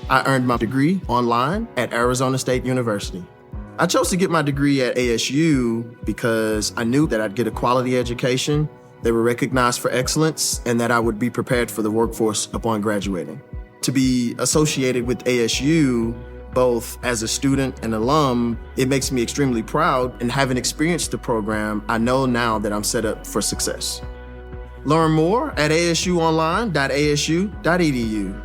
I earned my degree online at Arizona State University. I chose to get my degree at ASU because I knew that I'd get a quality education, they were recognized for excellence, and that I would be prepared for the workforce upon graduating. To be associated with ASU, both as a student and alum, it makes me extremely proud, and having experienced the program, I know now that I'm set up for success. Learn more at asuonline.asu.edu.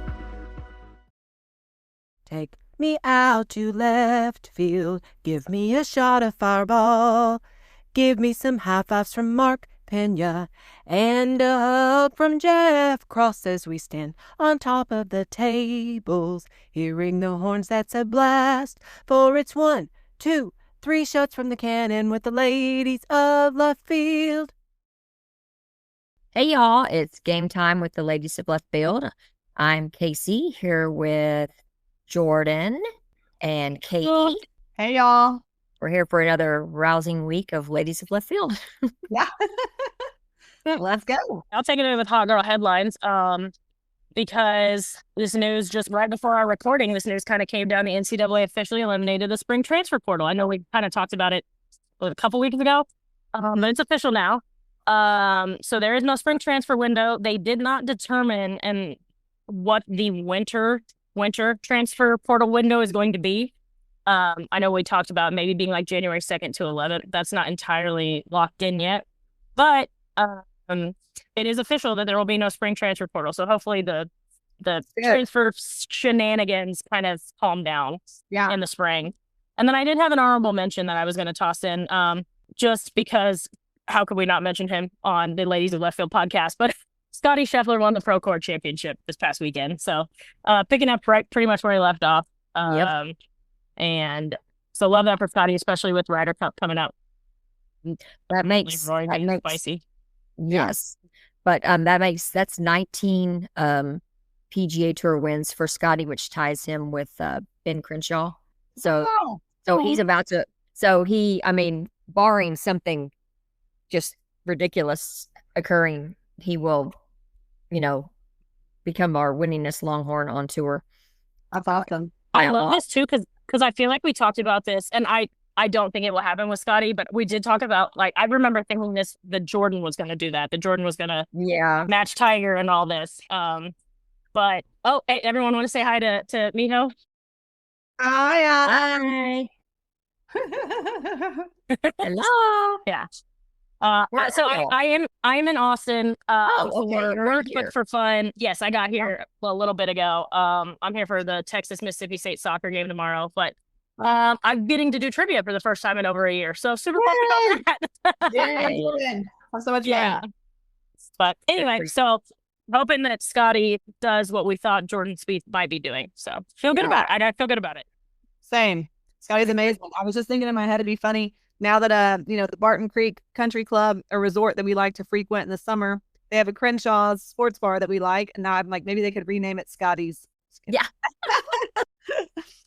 Take me out to left field, give me a shot of fireball, give me some high fives from Mark Peña, and a hug from Jeff Cross as we stand on top of the tables, hearing the horns, that's a blast, for it's 1, 2, 3 shots from the cannon with the ladies of left field. Hey y'all, it's game time with the ladies of left field. I'm Kasey here with Jordan and Katie. Hey y'all. We're here for another rousing week of ladies of left field. Yeah. Let's go. I'll take it in with hot girl headlines because this news just right before our recording, this news kind of came down. The NCAA officially eliminated the spring transfer portal. I know we kind of talked about it a couple weeks ago, but it's official now. So there is no spring transfer window. They did not determine what the winter transfer portal window is going to be. I know we talked about maybe being like January 2nd to 11th. That's not entirely locked in yet, but it is official that there will be no spring transfer portal. So hopefully the transfer shenanigans kind of calm down in the spring. And then I did have an honorable mention that I was going to toss in just because how could we not mention him on the Ladies of Left Field podcast? But Scottie Scheffler won the Pro Court Championship this past weekend. So picking up pretty much where he left off. And so love that for Scottie, especially with Ryder Cup coming up. That makes spicy. Yes. But that's 19 PGA Tour wins for Scottie, which ties him with Ben Crenshaw. So he's about to, barring something just ridiculous occurring, he will, become our winningest Longhorn on tour. That's awesome. I love this too because I feel like we talked about this, and I don't think it will happen with Scottie, but we did talk about, I remember thinking that Jordan was going to do that. That Jordan was going to match Tiger and all this. But hey, everyone want to say hi to Miho? Hi. Hello. Yeah. So I am in Austin. Work, but for fun. Yes, I got here a little bit ago. I'm here for the Texas Mississippi State soccer game tomorrow, but I'm getting to do trivia for the first time in over a year. So super pumped about that. Yay. So much fun. But anyway, so hoping that Scottie does what we thought Jordan Spieth might be doing. So feel good about it. I feel good about it. Same. Scottie's amazing. I was just thinking in my head it'd be funny now that the Barton Creek Country Club, a resort that we like to frequent in the summer, they have a Crenshaw's sports bar that we like, and now I'm like, maybe they could rename it Scottie's. Yeah.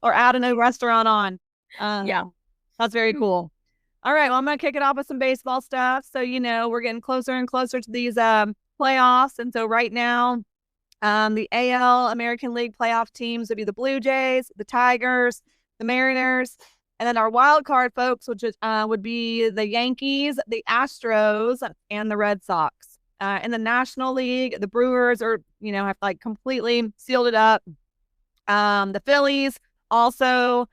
Or add a new restaurant on. That's very cool. All right, well, I'm gonna kick it off with some baseball stuff. So we're getting closer and closer to these playoffs, and so right now, the AL American League playoff teams would be the Blue Jays, the Tigers, the Mariners. And then our wild card folks, which would be the Yankees, the Astros, and the Red Sox. In the National League, the Brewers have completely sealed it up. The Phillies also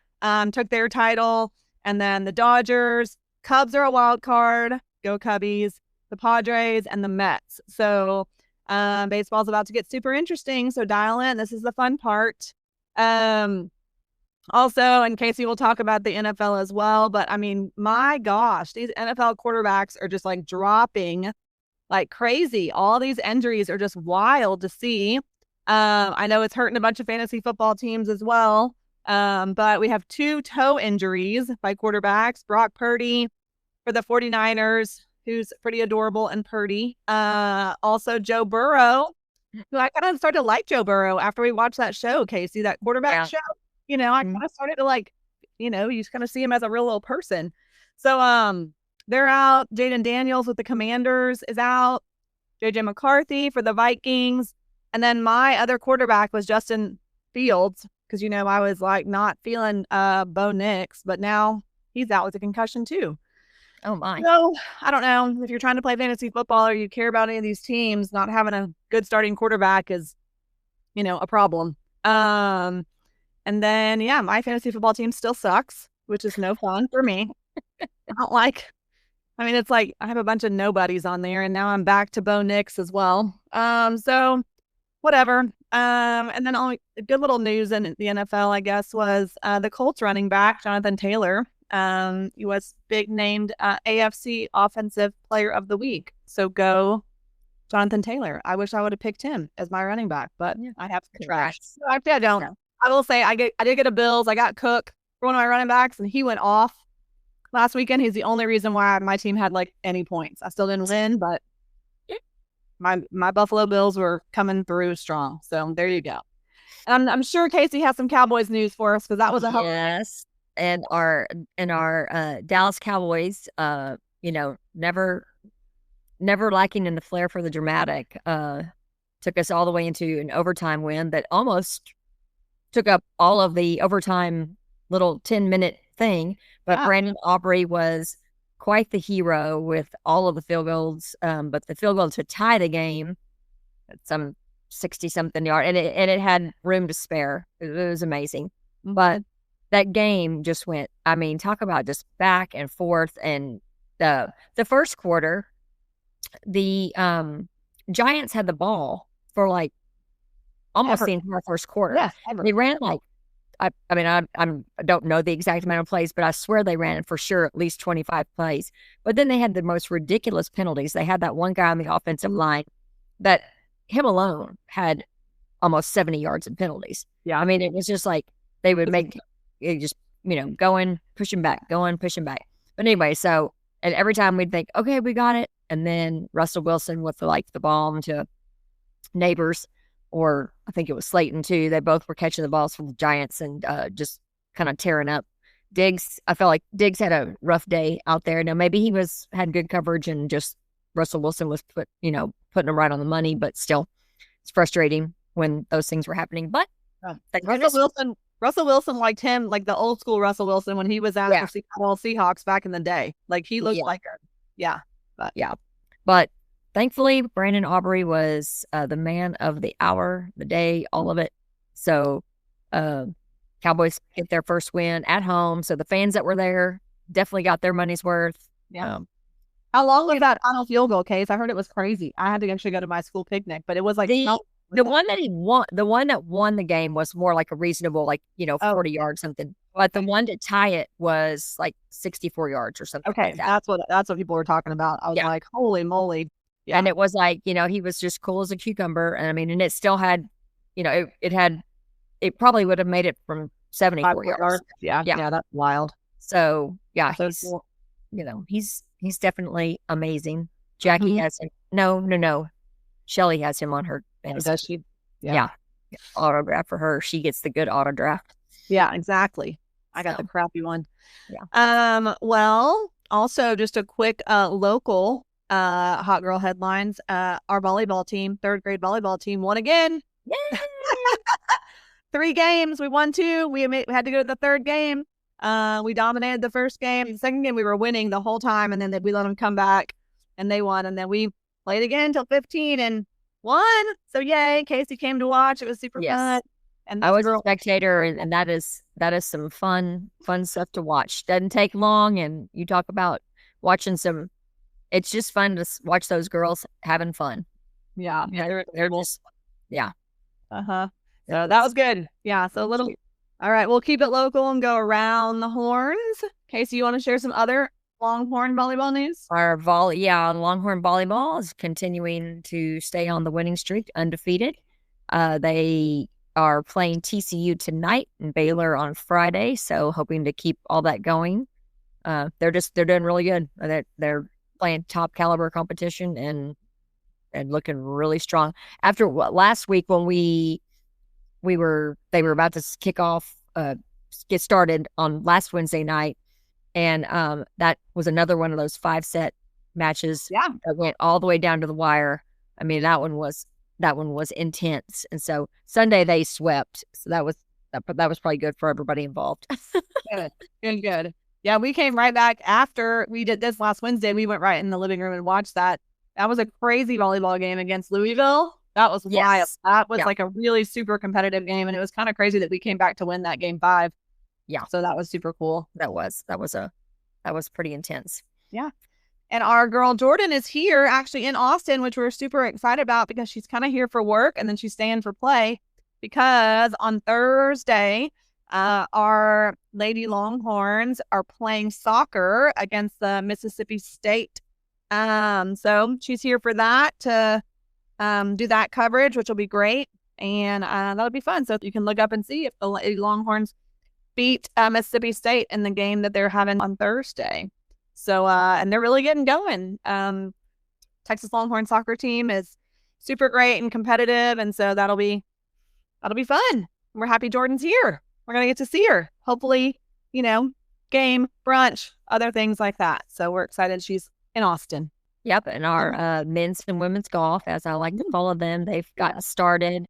took their title. And then the Dodgers, Cubs are a wild card. Go Cubbies. The Padres and the Mets. So baseball's about to get super interesting. So dial in. This is the fun part. Also, and Kasey will talk about the NFL as well, but my gosh, these NFL quarterbacks are just dropping like crazy. All these injuries are just wild to see. I know it's hurting a bunch of fantasy football teams as well, but we have 2 toe injuries by quarterbacks. Brock Purdy for the 49ers, who's pretty adorable and purdy. Also, Joe Burrow, who I kind of started to like Joe Burrow after we watched that show, Kasey, that quarterback show. I kind of started to you just kind of see him as a real little person. So they're out. Jaden Daniels with the Commanders is out. JJ McCarthy for the Vikings. And then my other quarterback was Justin Fields because, I was like not feeling Bo Nix, but now he's out with a concussion too. Oh my. So I don't know if you're trying to play fantasy football or you care about any of these teams, not having a good starting quarterback is, a problem. And then, my fantasy football team still sucks, which is no fun for me. It's like I have a bunch of nobodies on there, and now I'm back to Bo Nix as well. So whatever. And then only good little news in the NFL, I guess, was the Colts running back, Jonathan Taylor. He was big named AFC Offensive Player of the Week. So go Jonathan Taylor. I wish I would have picked him as my running back, but I have to trash. So actually, I don't. I will say I did get a Bills. I got Cook for one of my running backs, and he went off last weekend. He's the only reason why my team had like any points. I still didn't win, but my Buffalo Bills were coming through strong. So there you go. And I'm sure Kasey has some Cowboys news for us because that was a help. Yes. And our Dallas Cowboys, never lacking in the flair for the dramatic, took us all the way into an overtime win that almost took up all of the overtime little 10-minute thing. But Brandon Aubrey was quite the hero with all of the field goals. But the field goal to tie the game at some 60-something yard, and it had room to spare. It was amazing. But that game just went, talk about just back and forth. And the first quarter, the Giants had the ball for like almost the entire first quarter. Yeah, they ran like, I don't know the exact amount of plays, but I swear they ran for sure at least 25 plays. But then they had the most ridiculous penalties. They had that one guy on the offensive line that him alone had almost 70 yards in penalties. Yeah. It was just like they would make it just, going, pushing back. But anyway, so, and every time we'd think, okay, we got it. And then Russell Wilson with the bomb to Neighbors, or I think it was Slayton too. They both were catching the balls from the Giants and just kind of tearing up. Diggs, I felt like Diggs had a rough day out there. Now maybe he had good coverage and just Russell Wilson was putting him right on the money, but still it's frustrating when those things were happening. But Russell Wilson liked him, like the old school Russell Wilson when he was out for Seattle Seahawks back in the day. Like he looked like her. But thankfully, Brandon Aubrey was the man of the hour, the day, all of it. So Cowboys get their first win at home. So the fans that were there definitely got their money's worth. Yeah. How long was that final field goal, Case? I heard it was crazy. I had to actually go to my school picnic, but it was like the one that won the game was more like a reasonable, 40 yards something. But the one to tie it was like 64 yards or something. Okay, like that's what people were talking about. I was like, holy moly. Yeah. And it was like, he was just cool as a cucumber. And and it still had, it probably would have made it from 74 yards. Yeah, that's wild. So so he's, cool. He's definitely amazing. Jackie has him. No. Shelly has him on her fantasy. Does she? Yeah. Autograph for her. She gets the good autograph. Yeah, exactly. I got the crappy one. Yeah. Well, also just a quick local hot girl headlines. Our volleyball team, third grade volleyball team, won again. Yay! 3 games. We won 2. We had to go to the third game. We dominated the first game. The second game we were winning the whole time, and then we let them come back and they won. And then we played again till 15 and won. So yay! Kasey came to watch. It was super fun. And I was a spectator, and that is some fun stuff to watch. Doesn't take long, and you talk about watching some. It's just fun to watch those girls having fun. Yeah, they're just So that was good. Yeah, so a little. All right, we'll keep it local and go around the horns. Kasey, you want to share some other Longhorn volleyball news? Our Longhorn volleyball is continuing to stay on the winning streak, undefeated. They are playing TCU tonight and Baylor on Friday, so hoping to keep all that going. They're doing really good. They're playing top caliber competition and looking really strong. After last week when they were about to kick off, get started on last Wednesday night, and that was another one of those 5-set matches that went all the way down to the wire. That one was intense, and so Sunday they swept. So that that was probably good for everybody involved. Good. Yeah, we came right back after we did this last Wednesday. We went right in the living room and watched that. That was a crazy volleyball game against Louisville. That was wild. That was like a really super competitive game, and it was kind of crazy that we came back to win that game 5. Yeah. So that was super cool. That was pretty intense. Yeah. And our girl Jordan is here actually in Austin, which we're super excited about because she's kind of here for work and then she's staying for play because on Thursday, our Lady Longhorns are playing soccer against the Mississippi State. So she's here for that to do that coverage, which will be great. And that'll be fun. So you can look up and see if the Lady Longhorns beat Mississippi State in the game that they're having on Thursday. So, and they're really getting going. Texas Longhorn soccer team is super great and competitive. And so that'll be fun. We're happy Jordan's here. We're going to get to see her. Hopefully, game, brunch, other things like that. So we're excited she's in Austin. Yep. And our men's and women's golf, as I like to follow them, they've gotten started.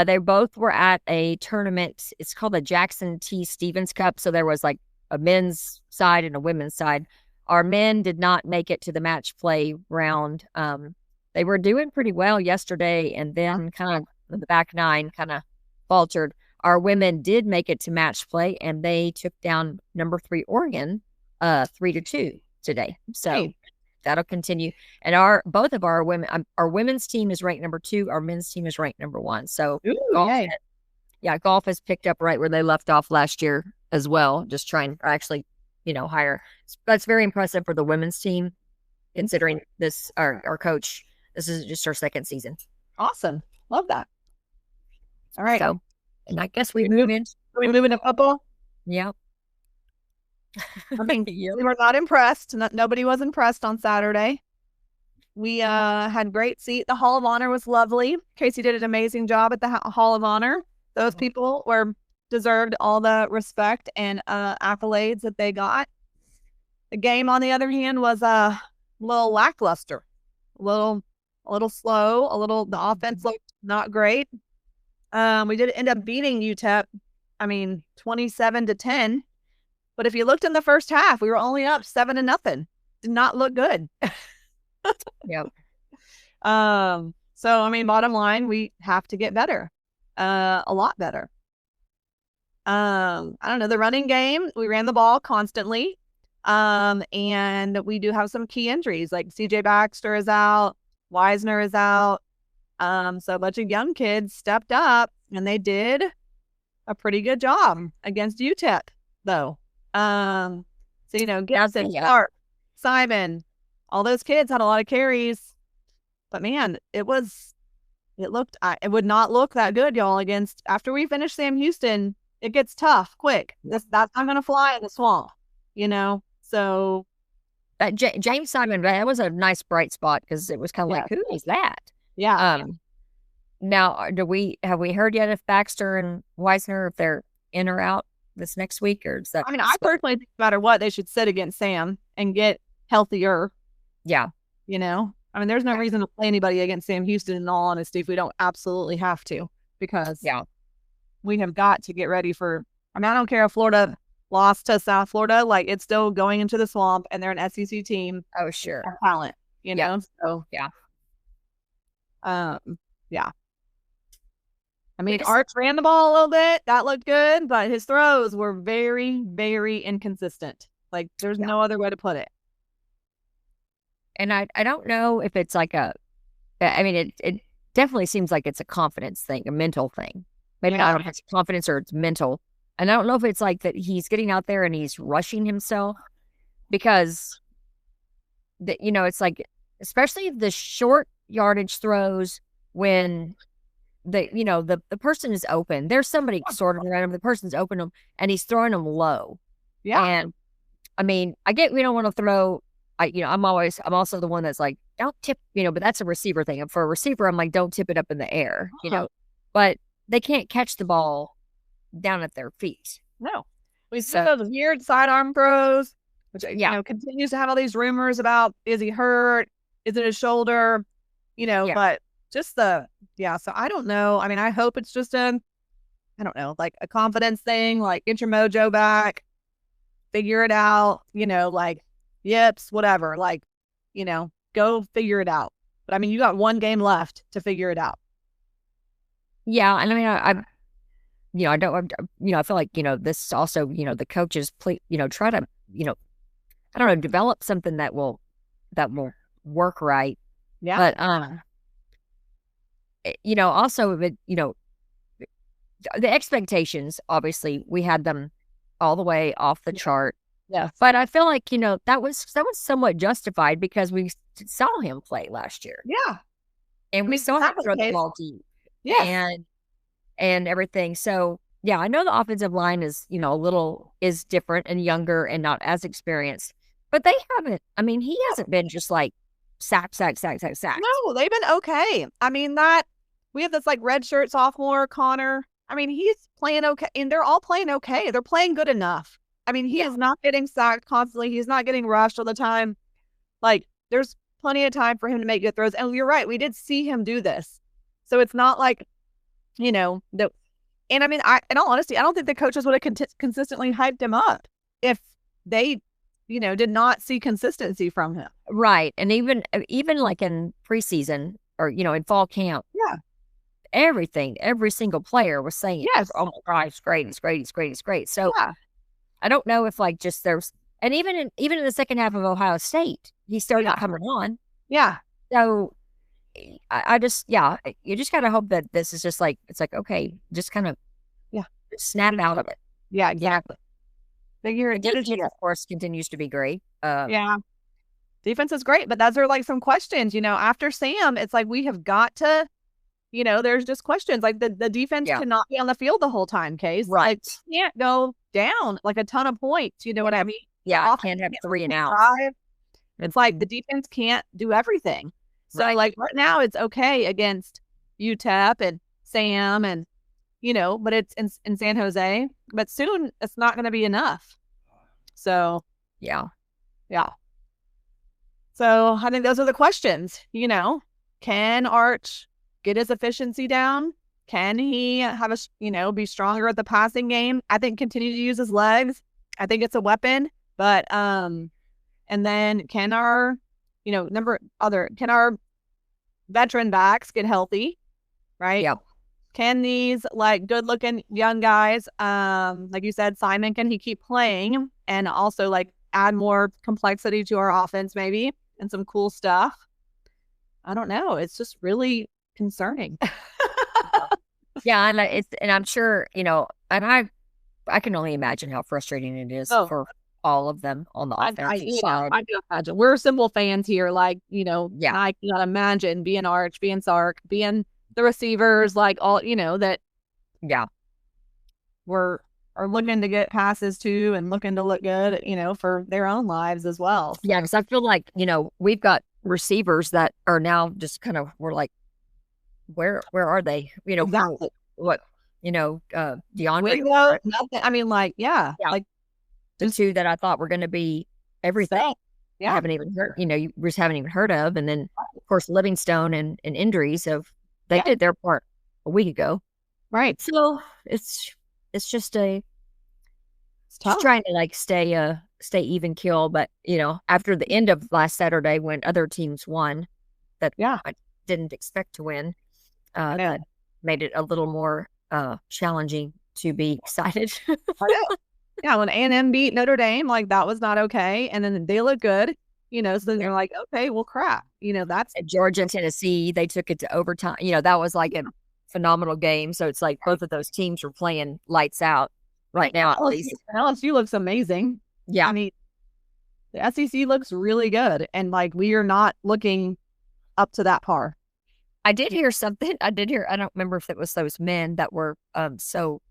They both were at a tournament. It's called the Jackson T. Stevens Cup. So there was like a men's side and a women's side. Our men did not make it to the match play round. They were doing pretty well yesterday, and then kind of the back nine kind of faltered. Our women did make it to match play, and they took down number 3 Oregon 3-2 today. So that'll continue. And both of our women's team is ranked number 2. Our men's team is ranked number 1. So golf has picked up right where they left off last year as well. Just trying actually, higher. That's very impressive for the women's team, considering this our coach. This is just our second season. Awesome, love that. All right, so and I guess we move in. We move into football. Yeah. I mean, we were not impressed. Nobody was impressed on Saturday. We had great seat. The Hall of Honor was lovely. Kasey did an amazing job at the Hall of Honor. Those people deserved all the respect and accolades that they got. The game, on the other hand, was a little lackluster, a little slow. The offense looked not great. We did end up beating UTEP. 27-10. But if you looked in the first half, we were only up 7-0. Did not look good. Yep. So bottom line, we have to get better, a lot better. I don't know, the running game, we ran the ball constantly. And we do have some key injuries, like CJ Baxter is out, Wisner is out. So a bunch of young kids stepped up and they did a pretty good job against UTEP though. Gibson, Clark, Simon, all those kids had a lot of carries, but man, it would not look that good, y'all, after we finish Sam Houston. It gets tough quick. That's not going to fly in the swamp, So James Simon, that was a nice bright spot because it was kind of like, who is that? Yeah. Now, have we heard yet if Baxter and Wisner, if they're in or out this next week, or is that? I personally think no matter what, they should sit against Sam and get healthier. Yeah. There's no reason to play anybody against Sam Houston, in all honesty, if we don't absolutely have to, because we have got to get ready for. I don't care if Florida lost to South Florida, like it's still going into the swamp, and they're an SEC team. Oh, sure. Talent, So Arch ran the ball a little bit. That looked good, but his throws were very, very inconsistent. Like there's no other way to put it. And I don't know if it's like it definitely seems like it's a confidence thing, a mental thing. Maybe I don't know if it's confidence or it's mental. And I don't know if it's like that he's getting out there and he's rushing himself, because it's like, especially the short yardage throws when the person is open. There's somebody sort of around him. The person's open and he's throwing them low. Yeah. And I get we don't want to throw. I'm also the one that's like, don't tip, but that's a receiver thing. And for a receiver, I'm like, don't tip it up in the air, but they can't catch the ball down at their feet. No. We see those weird sidearm throws, which, continues to have all these rumors about, is he hurt? Is it his shoulder? But just so I don't know. I hope it's just a I don't know, like a confidence thing, like get your mojo back, figure it out, like yips, whatever, like, go figure it out. But I mean, you got one game left to figure it out. Yeah. And I mean, I don't, I feel like, this also, the coaches, try to, I don't know, develop something that will work right. Yeah. But, also, the expectations, obviously, we had them all the way off the chart. Yeah. But I feel like, that was somewhat justified because we saw him play last year. Yeah. And we saw him throw the ball deep. Yeah. And everything. So, yeah, I know the offensive line is, is different and younger and not as experienced. But he hasn't been just like sack. No, they've been okay. I mean, we have this like redshirt sophomore, Connor. I mean, he's playing okay, and they're all playing okay. They're playing good enough. I mean, he is not getting sacked constantly. He's not getting rushed all the time. Like, there's plenty of time for him to make good throws. And you're right, we did see him do this. So it's not like, and I mean, in all honesty, I don't think the coaches would have consistently hyped him up if they, did not see consistency from him. Right. And even like in preseason or, in fall camp. Yeah. Every single player was saying, yes, oh my God, it's great. So I don't know if like just there's, and even in the second half of Ohio State, he started coming on. Yeah. So I just, you just got to hope that this is just like, it's like, okay, just kind of snap out of it. Yeah, exactly. Figure it. Defense, of course, continues to be great. Defense is great, but those are like some questions, after Sam, it's like we have got to, there's just questions. Like the defense cannot be on the field the whole time, Kasey. Right. Like, can't go down like a ton of points. You know what I mean? Yeah, can't have 3 and out. It's like the defense can't do everything. So like right now it's okay against UTEP and Sam and, but it's in San Jose. But soon it's not going to be enough. So, yeah. So I think those are the questions, Can Arch get his efficiency down? Can he have be stronger at the passing game? I think continue to use his legs. I think it's a weapon. But, and then can our, can our veteran backs get healthy? Right? Yeah. Can these like good looking young guys, like you said, Simon, can he keep playing and also like add more complexity to our offense maybe and some cool stuff? I don't know. It's just really concerning. Yeah, and I'm sure, and I can only imagine how frustrating it is for all of them on the offensive side. I can imagine. We're Symbol fans here, like, I cannot imagine being Arch, being Sark, being the receivers, like all, that are looking to get passes too and looking to look good, for their own lives as well. Yeah, because I feel like, we've got receivers that are now just kind of, we're like, where are they? Exactly. What, DeAndre. Nothing. I mean, like, like the 2 that I thought were going to be everything. Yeah. I haven't even heard, you just haven't even heard of. And then, of course, Livingstone and injuries they did their part a week ago. Right. So it's just it's just trying to like stay even keel. But, after the end of last Saturday when other teams won that I didn't expect to win, that made it a little more challenging to be excited. Yeah, when A&M beat Notre Dame, like that was not okay. And then they look good, so then they're like, okay, well, crap. That's Georgia and Tennessee, they took it to overtime. That was like a phenomenal game. So it's like both of those teams were playing lights out right now. At least LSU looks amazing. Yeah. I mean, the SEC looks really good. And like, we are not looking up to that par. I did hear something. I don't remember if it was those men that were so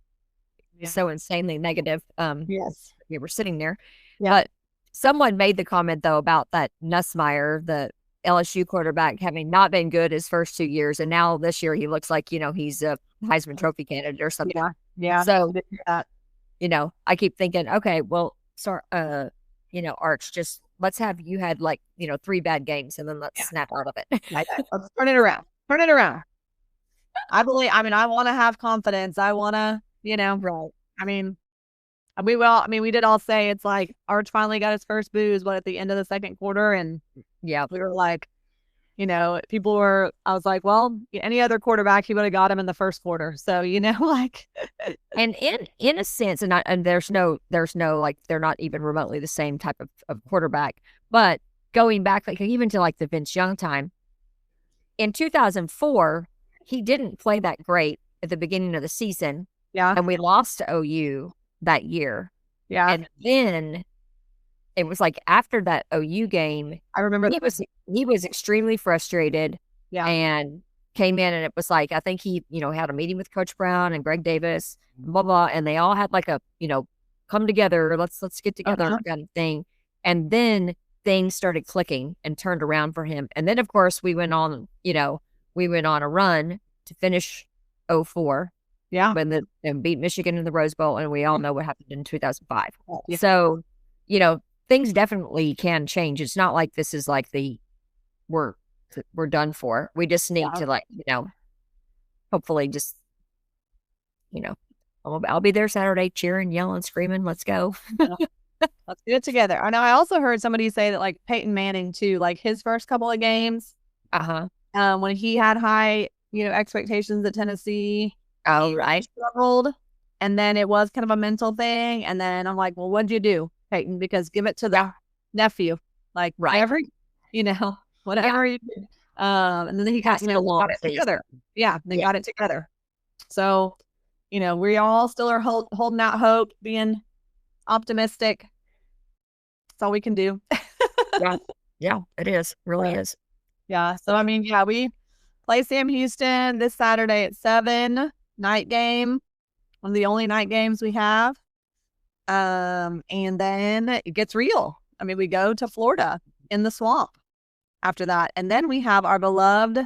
insanely negative. Yes. We were sitting there. Yeah. But someone made the comment, though, about that Nussmeier, the LSU quarterback, having not been good his first 2 years. And now this year he looks like, he's a Heisman Trophy candidate or something. Yeah. So, I keep thinking, okay, well, sorry, Arch, just let's have you had like, 3 bad games and then let's snap out of it. Let's turn it around. I want to have confidence. I want to, Right. I mean, we did all say it's like Arch finally got his first booze, at the end of the second quarter. And Yeah. we were like, I was like, well, any other quarterback, he would have got him in the first quarter. So, like. And in a sense, and there's no, like, they're not even remotely the same type of quarterback. But going back, like, even to like the Vince Young time, in 2004, he didn't play that great at the beginning of the season. Yeah. And we lost to OU that year. Yeah. And then it was like after that OU game, I remember he was extremely frustrated. Yeah. And came in, and it was like, I think he, had a meeting with Coach Brown and Greg Davis, blah, blah, and they all had like a, come together, let's get together kind of thing. And then things started clicking and turned around for him. And then, of course, we went on a run to finish 04. Yeah. And beat Michigan in the Rose Bowl, and we all know what happened in 2005. Yeah. So, things definitely can change. It's not like this is like we're done for. We just need to, like, hopefully just, I'll be there Saturday cheering, yelling, screaming, let's go. Let's get it together. I know. I also heard somebody say that, like, Peyton Manning too, like his first couple of games, when he had high, expectations at Tennessee. Oh, right. Struggled, and then it was kind of a mental thing. And then I'm like, well, what'd you do, Peyton? Because give it to the nephew, like, whatever, whatever. You did. And then he got it together. Yeah, they got it together. So, we all still are holding out hope, being optimistic. That's all we can do. Yeah, it is. Really is. Yeah. So, we play Sam Houston this Saturday at 7, night game. One of the only night games we have. And then it gets real. We go to Florida in the swamp after that. And then we have our beloved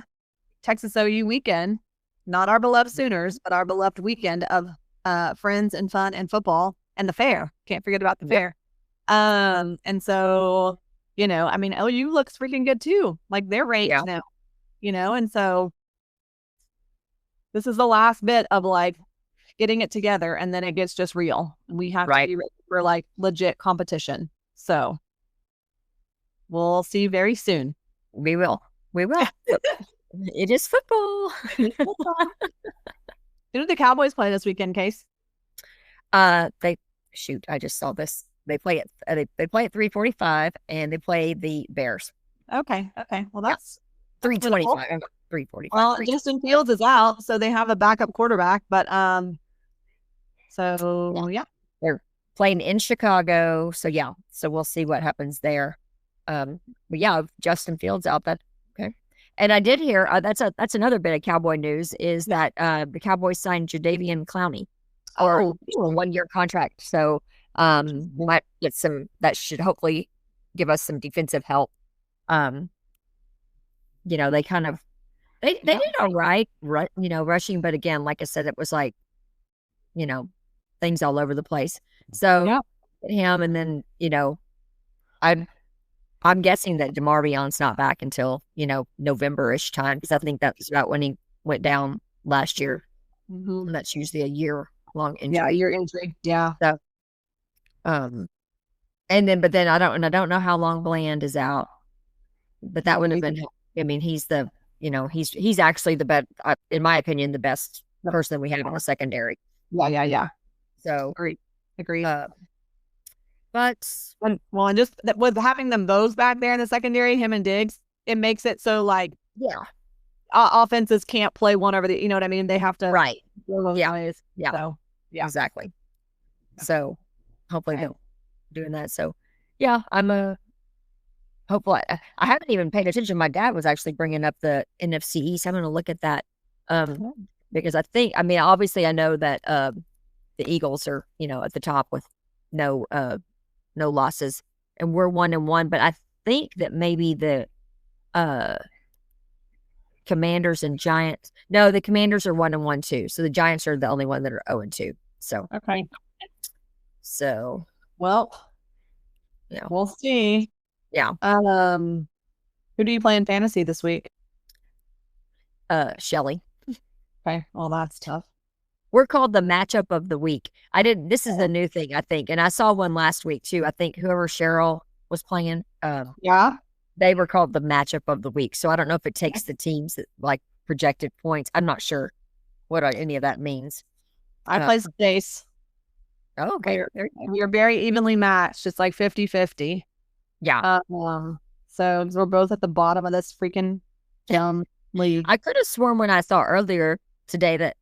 Texas OU weekend, not our beloved Sooners, but our beloved weekend of friends and fun and football and the fair. Can't forget about the fair. And so, OU looks freaking good too. Like, they're ranked now, and so this is the last bit of, like, getting it together, and then it gets just real. We have to be ready for, like, legit competition. So we'll see you very soon. We will. It is football. Who did the Cowboys play this weekend, Case? I just saw this. They play at 3:45, and they play the Bears. Okay. Well, that's 3:25. 3:45. Well, Justin Fields is out, so they have a backup quarterback. But they're playing in Chicago. So so we'll see what happens there. But Justin Fields out. That okay. And I did hear that's another bit of Cowboy news is that the Cowboys signed Jadeveon Clowney or a 1-year contract. So we might get some. That should hopefully give us some defensive help. They kind of they did all right, rushing, but again, like I said, it was like, things all over the place. So him, and then I'm guessing that DeMarvion's not back until November-ish time, because I think that's about when he went down last year. And that's usually a year-long injury. Yeah, year injury. Yeah. So, but then I don't know how long Bland is out, but that would have been. He's the he's actually the best, in my opinion, the best person we have in the secondary. Yeah. So agree. But and just with having them both back there in the secondary, him and Diggs, it makes it so, like, offenses can't play one over the. You know what I mean? They have to ways. So exactly. So hopefully they're doing that. So I'm hopeful. I haven't even paid attention. My dad was actually bringing up the NFC East. I'm going to look at that because I think, obviously I know that the Eagles are, at the top with no losses, and we're 1-1. But I think that maybe the Commanders and Giants. No, the Commanders are 1-1 too. So the Giants are the only one that are 0-2. So okay. So we'll see. Yeah. Who do you play in fantasy this week? Shelly. Okay. Well, that's tough. We're called the matchup of the week. This is a new thing, I think. And I saw one last week too. I think whoever Cheryl was playing, Yeah. they were called the matchup of the week. So I don't know if it takes the teams that like projected points. I'm not sure what any of that means. I play Jace. Oh, okay. You're very evenly matched. It's like 50-50. Yeah. So we're both at the bottom of this freaking league. I could have sworn when I saw earlier today that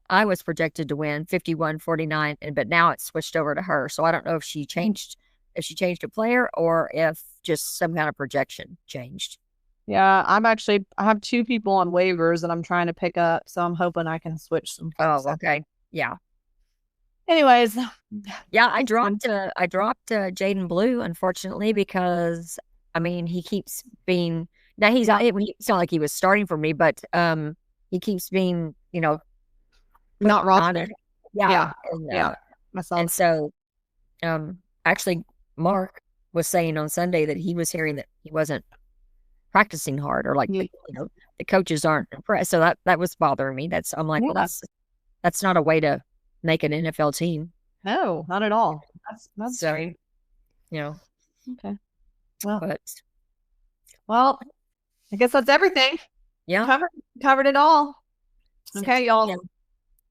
I was projected to win 51-49, but now it's switched over to her. So I don't know if she changed a player or if just some kind of projection changed. Yeah, I have 2 people on waivers that I'm trying to pick up, so I'm hoping I can switch some folks. Oh, okay. Yeah. Anyways. Yeah, I dropped Jaden Blue, unfortunately, because I mean he keeps being it's not like he was starting for me, but he keeps being, not rostered. Yeah. Myself. And so actually Mark was saying on Sunday that he was hearing that he wasn't practicing hard, or like the coaches aren't impressed. So that was bothering me. I'm like, well, that's not a way to make an NFL team. No, not at all. That's so, great. Okay. Well, I guess that's everything. Yeah. Covered it all. Okay, y'all. Yeah.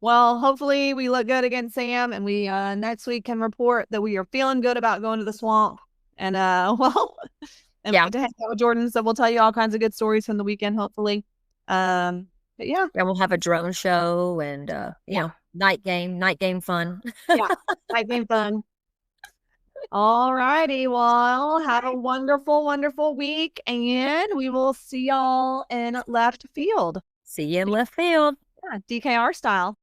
Well, hopefully we look good against Sam, and we next week can report that we are feeling good about going to the swamp. And and to hang out with Jordan. So we'll tell you all kinds of good stories from the weekend, hopefully. But yeah. And we'll have a drone show and night game fun. Yeah, night game fun. All righty. Well, have a wonderful, wonderful week, and we will see y'all in left field. See you in left field. Yeah, DKR style.